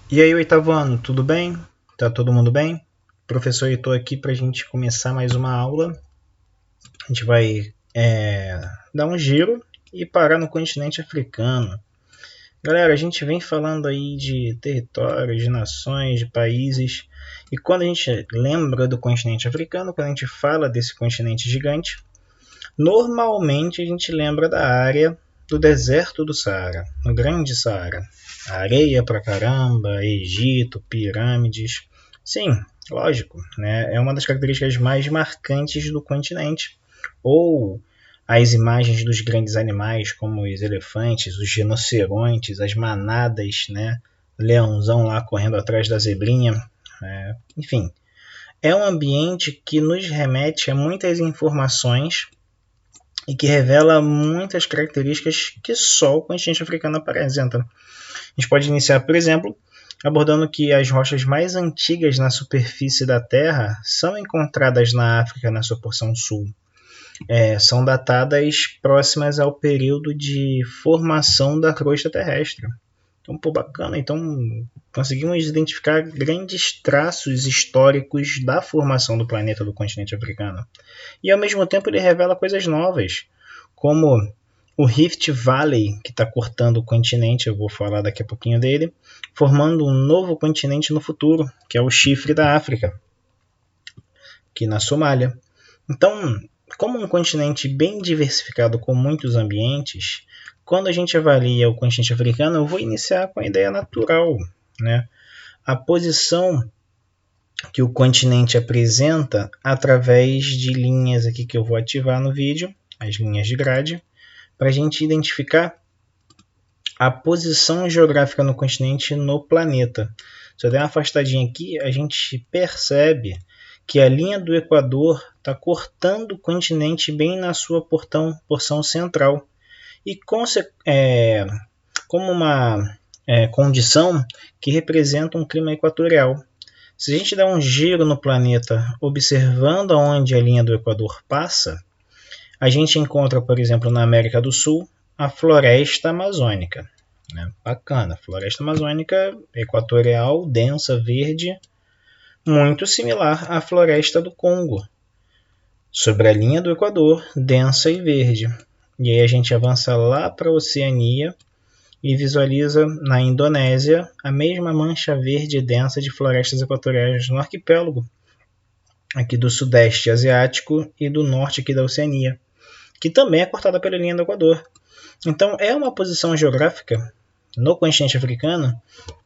E aí, oitavo ano, tudo bem? Tá todo mundo bem? Professor Heitor aqui para a gente começar mais uma aula. A gente vai dar um giro e parar no continente africano. Galera, a gente vem falando aí de territórios, de nações, de países. E quando a gente lembra do continente africano, quando a gente fala desse continente gigante, normalmente a gente lembra da área do deserto do Saara, no Grande Saara. Areia pra caramba, Egito, pirâmides. Sim, lógico, né? É uma das características mais marcantes do continente. Ou as imagens dos grandes animais, como os elefantes, os rinocerontes, as manadas, né? Leãozão lá correndo atrás da zebrinha. Enfim, é um ambiente que nos remete a muitas informações e que revela muitas características que só o continente africano apresenta. A gente pode iniciar, por exemplo, abordando que as rochas mais antigas na superfície da Terra são encontradas na África, na sua porção sul. São datadas próximas ao período de formação da crosta terrestre. Então, pô, bacana. Então, conseguimos identificar grandes traços históricos da formação do planeta do continente africano. E, ao mesmo tempo, ele revela coisas novas, como o Rift Valley, que está cortando o continente, eu vou falar daqui a pouquinho dele, formando um novo continente no futuro, que é o Chifre da África, aqui na Somália. Então, como um continente bem diversificado com muitos ambientes, quando a gente avalia o continente africano, eu vou iniciar com a ideia natural, né? A posição que o continente apresenta através de linhas aqui que eu vou ativar no vídeo, as linhas de grade, para a gente identificar a posição geográfica no continente no planeta. Se eu der uma afastadinha aqui, a gente percebe que a linha do Equador está cortando o continente bem na sua porção central. E como uma condição que representa um clima equatorial. Se a gente der um giro no planeta observando aonde a linha do Equador passa, a gente encontra, por exemplo, na América do Sul, a floresta amazônica. Né? Bacana, floresta amazônica equatorial, densa, verde, muito similar à floresta do Congo, sobre a linha do Equador, densa e verde. E aí a gente avança lá para a Oceania e visualiza na Indonésia a mesma mancha verde densa de florestas equatoriais no arquipélago aqui do sudeste asiático e do norte aqui da Oceania, que também é cortada pela linha do Equador. Então é uma posição geográfica no continente africano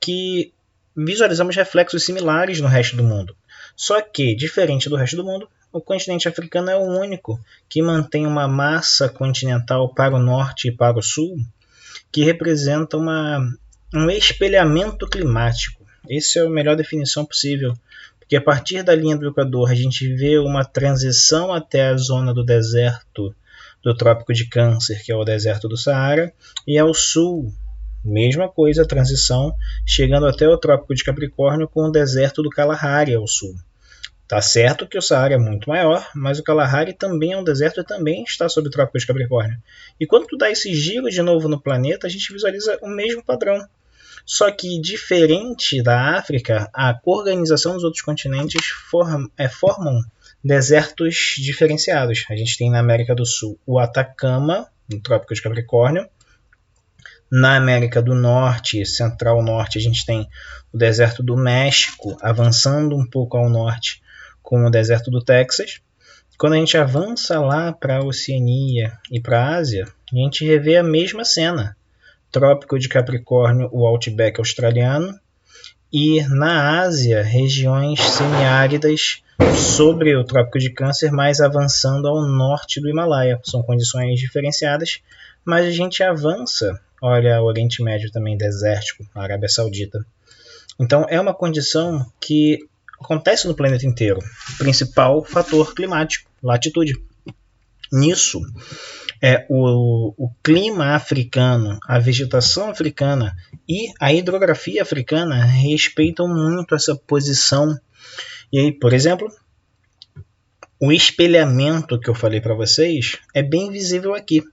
que visualizamos reflexos similares no resto do mundo. Só que, diferente do resto do mundo, o continente africano é o único que mantém uma massa continental para o norte e para o sul que representa um espelhamento climático. Essa é a melhor definição possível, porque a partir da linha do Equador a gente vê uma transição até a zona do deserto do Trópico de Câncer, que é o deserto do Saara, e ao sul, mesma coisa, a transição, chegando até o Trópico de Capricórnio com o deserto do Kalahari ao sul. Tá certo que o Saara é muito maior, mas o Kalahari também é um deserto e também está sob o Trópico de Capricórnio. E quando tu dá esse giro de novo no planeta, a gente visualiza o mesmo padrão. Só que, diferente da África, a organização dos outros continentes formam desertos diferenciados. A gente tem na América do Sul o Atacama, no Trópico de Capricórnio. Na América do Norte, Central-Norte, a gente tem o deserto do México, avançando um pouco ao norte, com o deserto do Texas. Quando a gente avança lá para a Oceania e para a Ásia, a gente revê a mesma cena. Trópico de Capricórnio, o Outback australiano, e na Ásia, regiões semiáridas sobre o Trópico de Câncer, mais avançando ao norte do Himalaia. São condições diferenciadas, mas a gente avança. Olha, o Oriente Médio também desértico, a Arábia Saudita. Então é uma condição que acontece no planeta inteiro. Principal fator climático, latitude. Nisso, o clima africano, a vegetação africana e a hidrografia africana respeitam muito essa posição. E aí, por exemplo, o espelhamento que eu falei para vocês é bem visível aqui.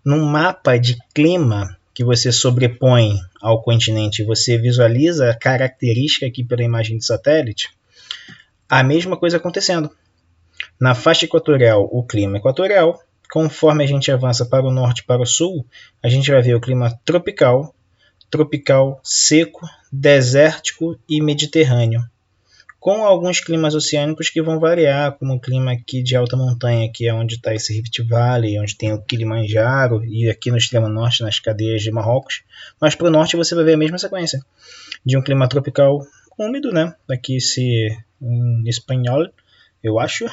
No mapa de clima que você sobrepõe ao continente e você visualiza a característica aqui pela imagem de satélite, a mesma coisa acontecendo. Na faixa equatorial, o clima equatorial. Conforme a gente avança para o norte e para o sul, a gente vai ver o clima tropical, seco, desértico e mediterrâneo, com alguns climas oceânicos que vão variar, como o clima aqui de alta montanha, que é onde está esse Rift Valley, onde tem o Kilimanjaro, e aqui no extremo norte, nas cadeias de Marrocos. Mas para o norte você vai ver a mesma sequência, de um clima tropical úmido, né? Aqui se em espanhol, eu acho.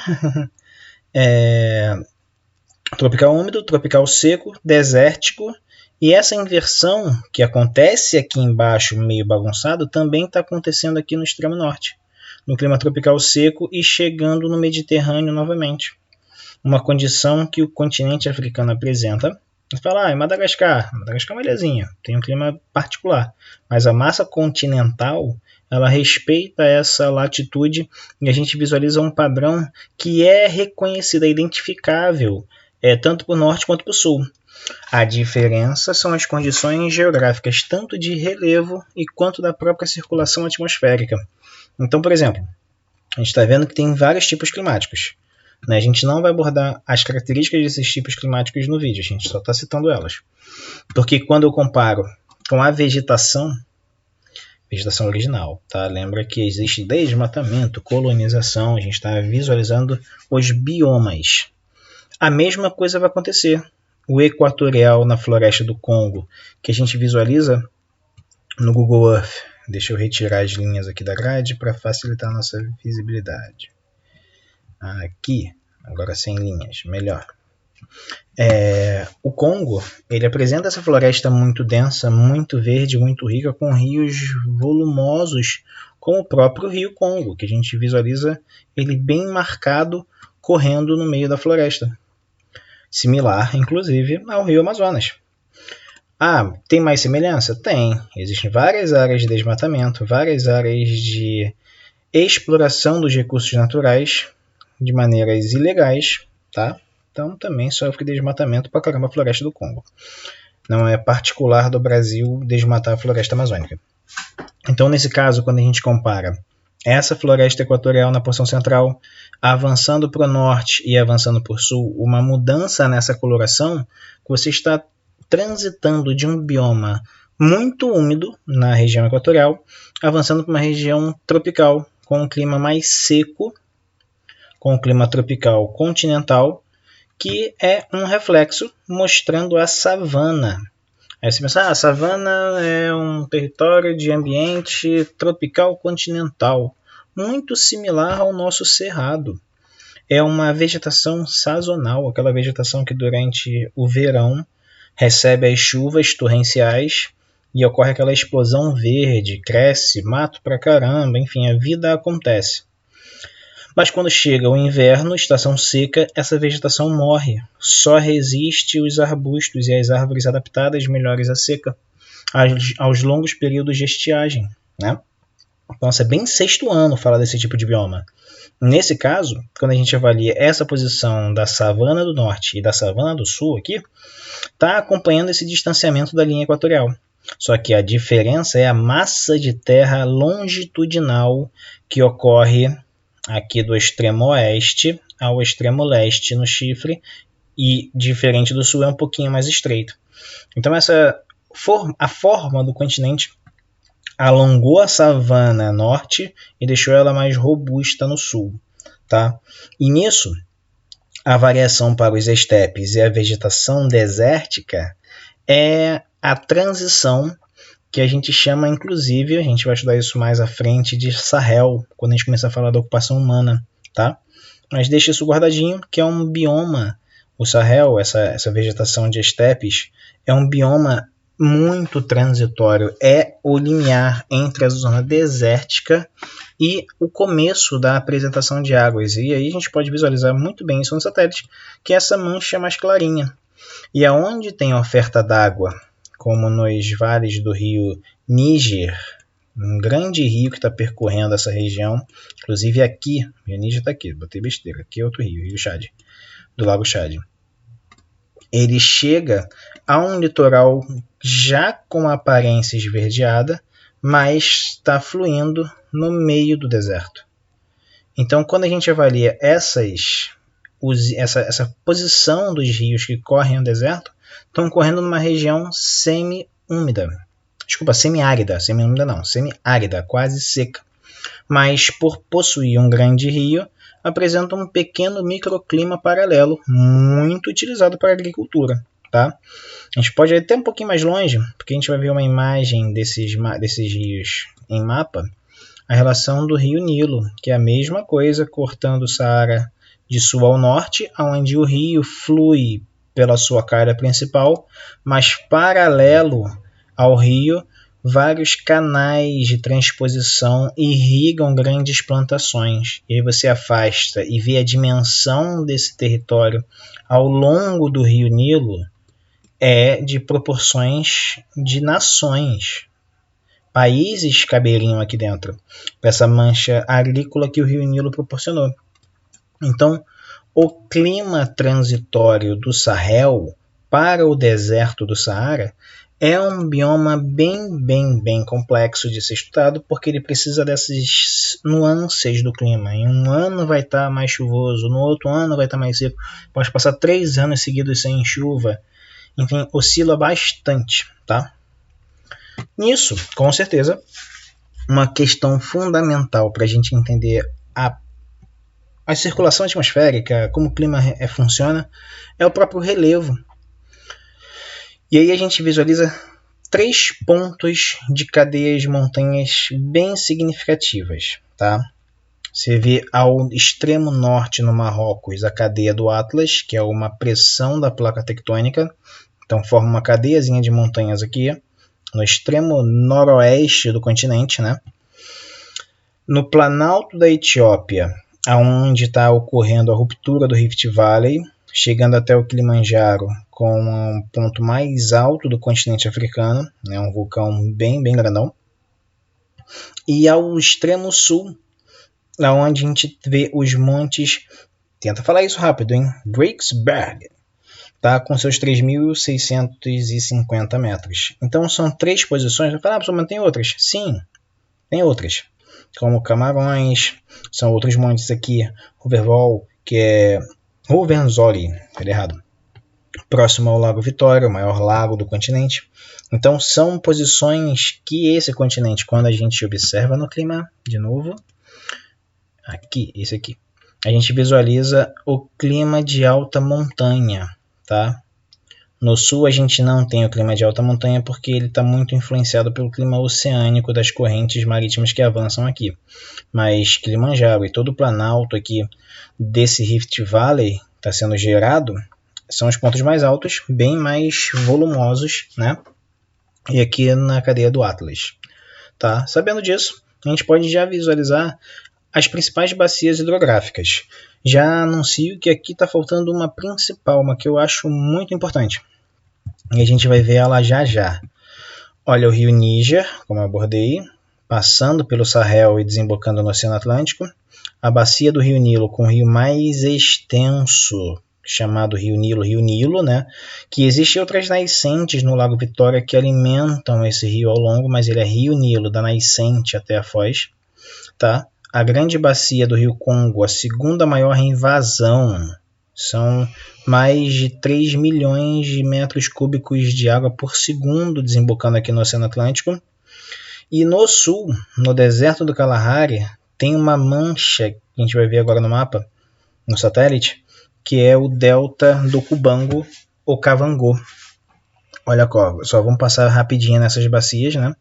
Tropical úmido, tropical seco, desértico. E essa inversão que acontece aqui embaixo, meio bagunçado, também está acontecendo aqui no extremo norte, no clima tropical seco e chegando no Mediterrâneo novamente. Uma condição que o continente africano apresenta. Você fala, é Madagascar. Madagascar é uma ilhazinha, tem um clima particular. Mas a massa continental, ela respeita essa latitude e a gente visualiza um padrão que é reconhecido, é identificável, tanto para o norte quanto para o sul. A diferença são as condições geográficas, tanto de relevo e quanto da própria circulação atmosférica. Então, por exemplo, a gente está vendo que tem vários tipos climáticos. A gente não vai abordar as características desses tipos climáticos no vídeo, a gente só está citando elas. Porque quando eu comparo com a vegetação original, tá? Lembra que existe desmatamento, colonização, a gente está visualizando os biomas. A mesma coisa vai acontecer. O equatorial na floresta do Congo, que a gente visualiza no Google Earth. Deixa eu retirar as linhas aqui da grade para facilitar a nossa visibilidade. Aqui, agora sem linhas, melhor. O Congo, ele apresenta essa floresta muito densa, muito verde, muito rica, com rios volumosos, como o próprio rio Congo, que a gente visualiza ele bem marcado, correndo no meio da floresta. Similar, inclusive, ao rio Amazonas. Tem mais semelhança? Tem. Existem várias áreas de desmatamento, várias áreas de exploração dos recursos naturais de maneiras ilegais, tá? Então também sofre desmatamento pra caramba a floresta do Congo. Não é particular do Brasil desmatar a floresta amazônica. Então, nesse caso, quando a gente compara essa floresta equatorial na porção central, avançando para o norte e avançando para o sul, uma mudança nessa coloração, você está transitando de um bioma muito úmido na região equatorial, avançando para uma região tropical, com um clima mais seco, com um clima tropical continental, que é um reflexo mostrando a savana. Aí você pensa, a savana é um território de ambiente tropical continental, muito similar ao nosso cerrado. É uma vegetação sazonal, aquela vegetação que durante o verão recebe as chuvas torrenciais e ocorre aquela explosão verde, cresce, mato pra caramba, enfim, a vida acontece. Mas quando chega o inverno, estação seca, essa vegetação morre. Só resiste os arbustos e as árvores adaptadas melhores à seca, aos longos períodos de estiagem, né? Então, isso é bem sexto ano falar desse tipo de bioma. Nesse caso, quando a gente avalia essa posição da savana do norte e da savana do sul aqui, está acompanhando esse distanciamento da linha equatorial. Só que a diferença é a massa de terra longitudinal que ocorre aqui do extremo oeste ao extremo leste no chifre, e diferente do sul é um pouquinho mais estreito. Então a forma do continente alongou a savana norte e deixou ela mais robusta no sul, tá? E nisso, a variação para os estepes e a vegetação desértica é a transição que a gente chama, inclusive, a gente vai estudar isso mais à frente, de Sahel, quando a gente começar a falar da ocupação humana, tá? Mas deixa isso guardadinho, que é um bioma, o Sahel, essa vegetação de estepes, é um bioma muito transitório, é o limiar entre a zona desértica e o começo da apresentação de águas. E aí a gente pode visualizar muito bem isso no satélite, que é essa mancha mais clarinha. E aonde tem oferta d'água, como nos vales do rio Níger, um grande rio que está percorrendo essa região, inclusive aqui, o rio Níger está aqui, botei besteira, aqui é outro rio, Rio Chad, do Lago Chad. Ele chega há um litoral já com aparência esverdeada, mas está fluindo no meio do deserto. Então, quando a gente avalia essa posição dos rios que correm no deserto, estão correndo numa região semi-úmida. Desculpa, semi-árida. Semi-úmida não, semi-árida, quase seca. Mas, por possuir um grande rio, apresenta um pequeno microclima paralelo, muito utilizado para a agricultura. Tá? A gente pode ir até um pouquinho mais longe, porque a gente vai ver uma imagem desses rios em mapa, a relação do rio Nilo, que é a mesma coisa, cortando o Saara de sul ao norte, onde o rio flui pela sua cara principal, mas paralelo ao rio, vários canais de transposição irrigam grandes plantações. E aí você afasta e vê a dimensão desse território ao longo do rio Nilo, é de proporções de nações. Países caberiam aqui dentro, dessa mancha agrícola que o rio Nilo proporcionou. Então, o clima transitório do Sahel para o deserto do Saara é um bioma bem complexo de ser estudado, porque ele precisa dessas nuances do clima. Em um ano vai estar mais chuvoso, no outro ano vai estar mais seco. Pode passar 3 anos seguidos sem chuva. Enfim, oscila bastante, tá? Nisso, com certeza, uma questão fundamental para a gente entender a circulação atmosférica, como o clima funciona, é o próprio relevo. E aí a gente visualiza 3 pontos de cadeias de montanhas bem significativas. Tá? Você vê ao extremo norte no Marrocos a cadeia do Atlas, que é uma pressão da placa tectônica. Então forma uma cadeiazinha de montanhas aqui, no extremo noroeste do continente, né? No planalto da Etiópia, onde está ocorrendo a ruptura do Rift Valley, chegando até o Kilimanjaro, com um ponto mais alto do continente africano, né? Um vulcão bem grandão. E ao extremo sul, onde a gente vê os montes, tenta falar isso rápido, hein? Drakensberg, tá, com seus 3.650 metros. Então são 3 posições. Vai falar, mas tem outras? Sim, tem outras. Como Camarões, são outros montes aqui. Roverval, que é Rovenzori, falei errado. Próximo ao Lago Vitória, o maior lago do continente. Então são posições que esse continente, quando a gente observa no clima, de novo, aqui, esse aqui, a gente visualiza o clima de alta montanha. Tá? No sul a gente não tem o clima de alta montanha porque ele está muito influenciado pelo clima oceânico das correntes marítimas que avançam aqui. Mas Kilimanjaro e todo o planalto aqui desse Rift Valley está sendo gerado, são os pontos mais altos, bem mais volumosos, né? E aqui na cadeia do Atlas. Tá? Sabendo disso, a gente pode já visualizar as principais bacias hidrográficas. Já anuncio que aqui está faltando uma principal, uma que eu acho muito importante. E a gente vai ver ela já. Olha o rio Níger, como eu abordei, passando pelo Sahel e desembocando no Oceano Atlântico. A bacia do rio Nilo, com o rio mais extenso, chamado rio Nilo, né? Que existem outras nascentes no Lago Vitória que alimentam esse rio ao longo, mas ele é rio Nilo, da nascente até a foz. Tá? A grande bacia do rio Congo, a segunda maior em vazão, são mais de 3 milhões de metros cúbicos de água por segundo desembocando aqui no Oceano Atlântico. E no sul, no deserto do Kalahari, tem uma mancha, que a gente vai ver agora no mapa, no satélite, que é o delta do Cubango ou Kavango. Olha só, vamos passar rapidinho nessas bacias, né?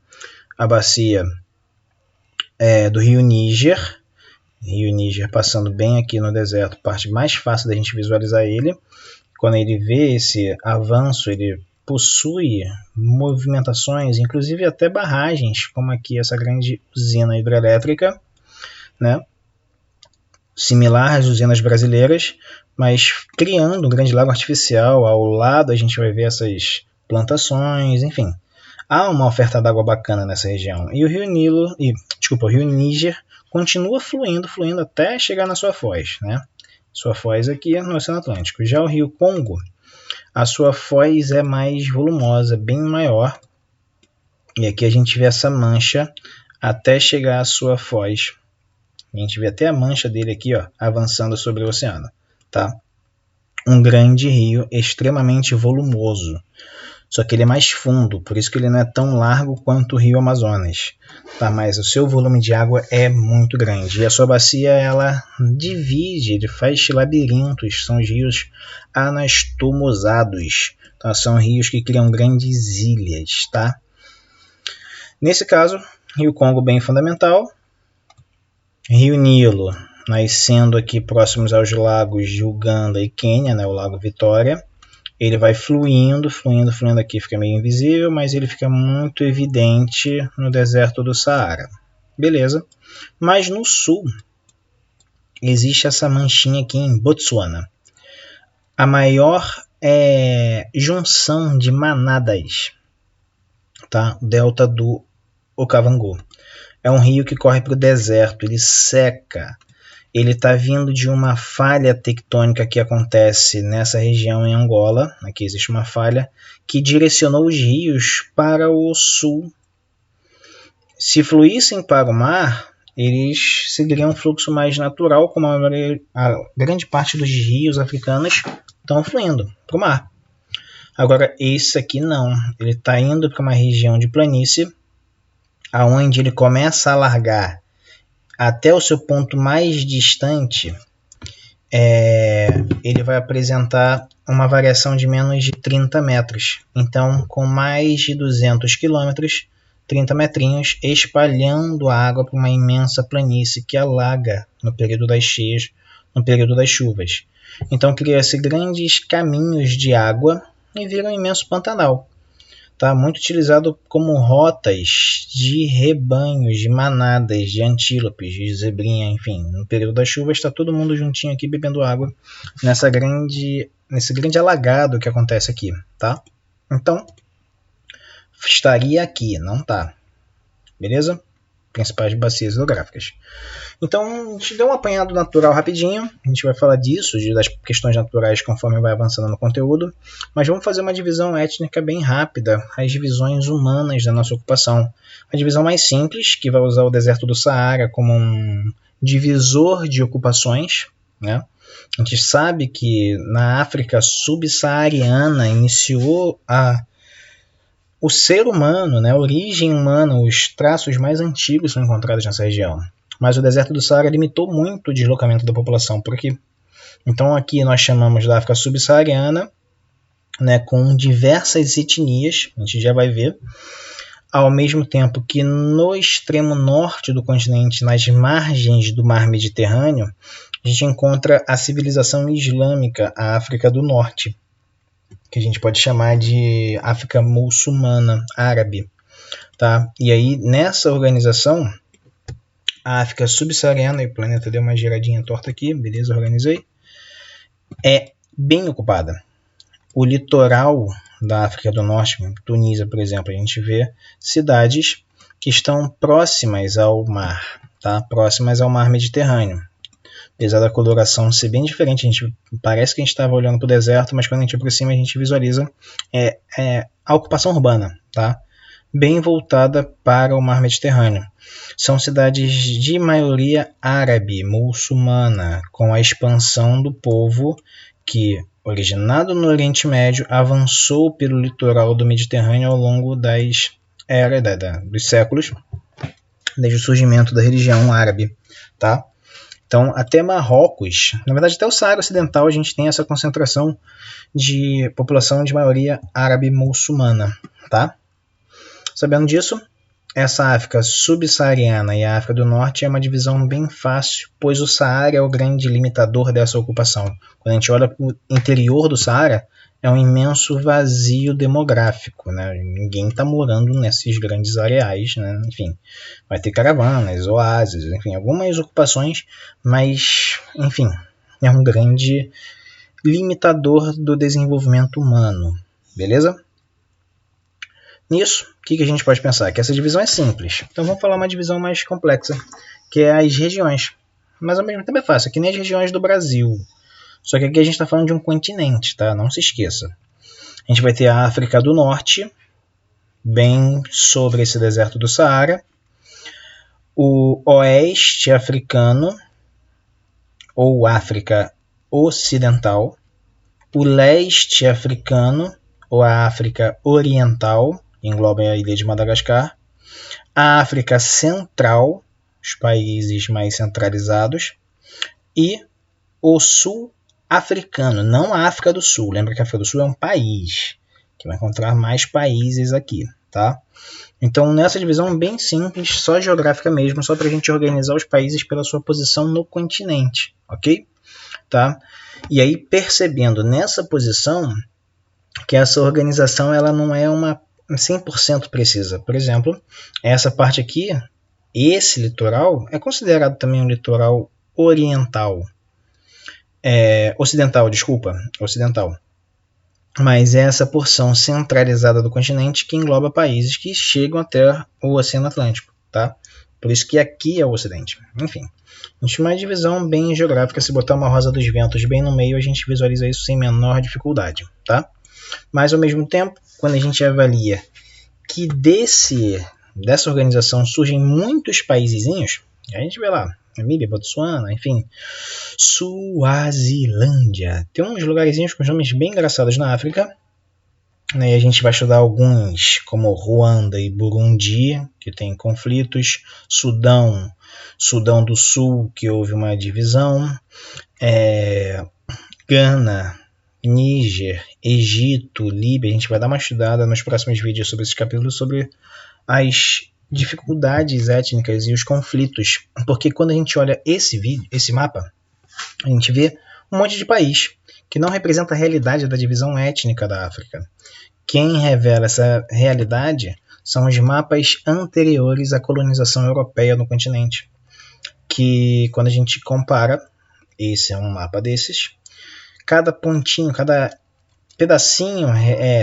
A bacia do rio Níger, passando bem aqui no deserto, parte mais fácil da gente visualizar ele. Quando ele vê esse avanço, ele possui movimentações, inclusive até barragens, como aqui essa grande usina hidrelétrica, né? Similar às usinas brasileiras, mas criando um grande lago artificial. Ao lado a gente vai ver essas plantações, enfim. Há uma oferta d'água bacana nessa região. E o rio Níger continua fluindo até chegar na sua foz, né? Sua foz aqui no Oceano Atlântico. Já o rio Congo, a sua foz é mais volumosa, bem maior. E aqui a gente vê essa mancha até chegar à sua foz. A gente vê até a mancha dele aqui, ó, avançando sobre o oceano, tá? Um grande rio extremamente volumoso. Só que ele é mais fundo, por isso que ele não é tão largo quanto o rio Amazonas, tá? Mas o seu volume de água é muito grande. E a sua bacia, ela divide, ele faz labirintos, são os rios anastomosados. Então, são rios que criam grandes ilhas, tá? Nesse caso, Rio Congo bem fundamental, Rio Nilo, nascendo aqui próximos aos lagos de Uganda e Quênia, né, o Lago Vitória. Ele vai fluindo aqui, fica meio invisível, mas ele fica muito evidente no deserto do Saara. Beleza. Mas no sul, existe essa manchinha aqui em Botsuana. A maior junção de manadas, tá? Delta do Okavango. É um rio que corre para o deserto, ele seca. Ele está vindo de uma falha tectônica que acontece nessa região em Angola. Aqui existe uma falha que direcionou os rios para o sul. Se fluíssem para o mar, eles seguiriam um fluxo mais natural, como a grande parte dos rios africanos estão fluindo para o mar. Agora, esse aqui não. Ele está indo para uma região de planície, aonde ele começa a largar até o seu ponto mais distante, ele vai apresentar uma variação de menos de 30 metros. Então, com mais de 200 quilômetros, 30 metrinhos, espalhando a água para uma imensa planície que alaga no período das cheias, no período das chuvas. Então, cria-se grandes caminhos de água e vira um imenso pantanal. Tá muito utilizado como rotas de rebanhos, de manadas, de antílopes, de zebrinha, enfim. No período das chuvas está todo mundo juntinho aqui bebendo água nesse grande alagado que acontece aqui, tá? Então, estaria aqui, não tá. Beleza? Principais bacias hidrográficas. Então, a gente deu um apanhado natural rapidinho. A gente vai falar disso, das questões naturais, conforme vai avançando no conteúdo. Mas vamos fazer uma divisão étnica bem rápida, as divisões humanas da nossa ocupação. A divisão mais simples, que vai usar o deserto do Saara como um divisor de ocupações, né? A gente sabe que na África subsaariana iniciou o ser humano, né, a origem humana, os traços mais antigos são encontrados nessa região. Mas o deserto do Saara limitou muito o deslocamento da população por aqui. Então aqui nós chamamos da África subsaariana, né, com diversas etnias, a gente já vai ver, ao mesmo tempo que no extremo norte do continente, nas margens do mar Mediterrâneo, a gente encontra a civilização islâmica, a África do Norte, que a gente pode chamar de África muçulmana, árabe. Tá? E aí, nessa organização, a África subsaariana, e o planeta deu uma giradinha torta aqui, beleza, organizei, é bem ocupada. O litoral da África do Norte, Tunísia, por exemplo, a gente vê cidades que estão próximas ao mar, tá? Próximas ao mar Mediterrâneo. Apesar da coloração ser bem diferente, parece que a gente estava olhando para o deserto, mas quando a gente aproxima a gente visualiza a ocupação urbana, tá? Bem voltada para o mar Mediterrâneo. São cidades de maioria árabe, muçulmana, com a expansão do povo que, originado no Oriente Médio, avançou pelo litoral do Mediterrâneo ao longo dos séculos, desde o surgimento da religião árabe, tá? Então, até Marrocos, na verdade até o Saara Ocidental, a gente tem essa concentração de população de maioria árabe muçulmana, tá? Sabendo disso, essa África subsaariana e a África do Norte é uma divisão bem fácil, pois o Saara é o grande limitador dessa ocupação. Quando a gente olha para o interior do Saara, é um imenso vazio demográfico, né? Ninguém está morando nesses grandes areais, né? Enfim, vai ter caravanas, oásis, enfim, algumas ocupações, mas, enfim, é um grande limitador do desenvolvimento humano, beleza? Nisso, o que a gente pode pensar? Que essa divisão é simples. Então vamos falar uma divisão mais complexa, que é as regiões. Mas ao mesmo tempo é fácil, que nem as regiões do Brasil. Só que aqui a gente está falando de um continente, tá? Não se esqueça. A gente vai ter a África do Norte, bem sobre esse deserto do Saara, o Oeste Africano, ou África Ocidental, o Leste Africano, ou a África Oriental, engloba a ilha de Madagascar, a África Central, os países mais centralizados, e o Sul Africano, não a África do Sul. Lembra que a África do Sul é um país, que vai encontrar mais países aqui, tá? Então, nessa divisão bem simples, só geográfica mesmo, só para a gente organizar os países pela sua posição no continente, ok? Tá? E aí, percebendo nessa posição que essa organização ela não é uma 100% precisa. Por exemplo, essa parte aqui, esse litoral, é considerado também um litoral ocidental. Mas é essa porção centralizada do continente que engloba países que chegam até o Oceano Atlântico, tá? Por isso que aqui é o Ocidente. Enfim, a gente tem uma divisão bem geográfica. Se botar uma rosa dos ventos bem no meio, a gente visualiza isso sem menor dificuldade, tá? Mas, ao mesmo tempo, quando a gente avalia que dessa organização surgem muitos paísezinhos, a gente vê lá, Namíbia, Botsuana, enfim, Suazilândia. Tem uns lugarzinhos com nomes bem engraçados na África, né? E a gente vai estudar alguns, como Ruanda e Burundi, que tem conflitos, Sudão do Sul, que houve uma divisão, Gana, Níger, Egito, Líbia. A gente vai dar uma estudada nos próximos vídeos sobre esses capítulos, sobre as dificuldades étnicas e os conflitos, porque quando a gente olha esse mapa, a gente vê um monte de país que não representa a realidade da divisão étnica da África. Quem revela essa realidade são os mapas anteriores à colonização europeia no continente, que quando a gente compara, esse é um mapa desses, cada pontinho, cada pedacinho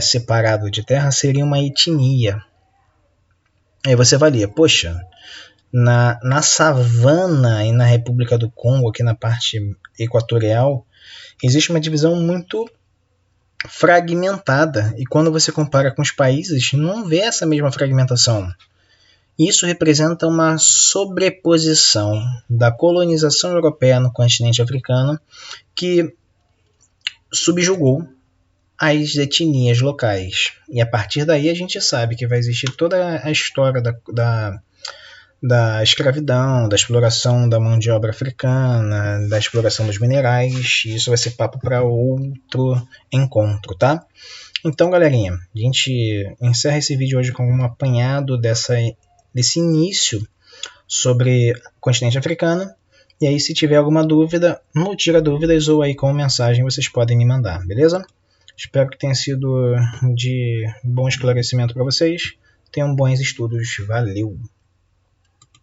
separado de terra seria uma etnia. Aí você avalia, poxa, na savana e na República do Congo, aqui na parte equatorial, existe uma divisão muito fragmentada. E quando você compara com os países, não vê essa mesma fragmentação. Isso representa uma sobreposição da colonização europeia no continente africano que subjugou as etnias locais. E a partir daí a gente sabe que vai existir toda a história da escravidão, da exploração da mão de obra africana, da exploração dos minerais. E isso vai ser papo para outro encontro, tá? Então, galerinha, a gente encerra esse vídeo hoje com um apanhado desse início sobre o continente africano. E aí, se tiver alguma dúvida, no Tira Dúvidas ou aí com mensagem, vocês podem me mandar, beleza? Espero que tenha sido de bom esclarecimento para vocês. Tenham bons estudos. Valeu!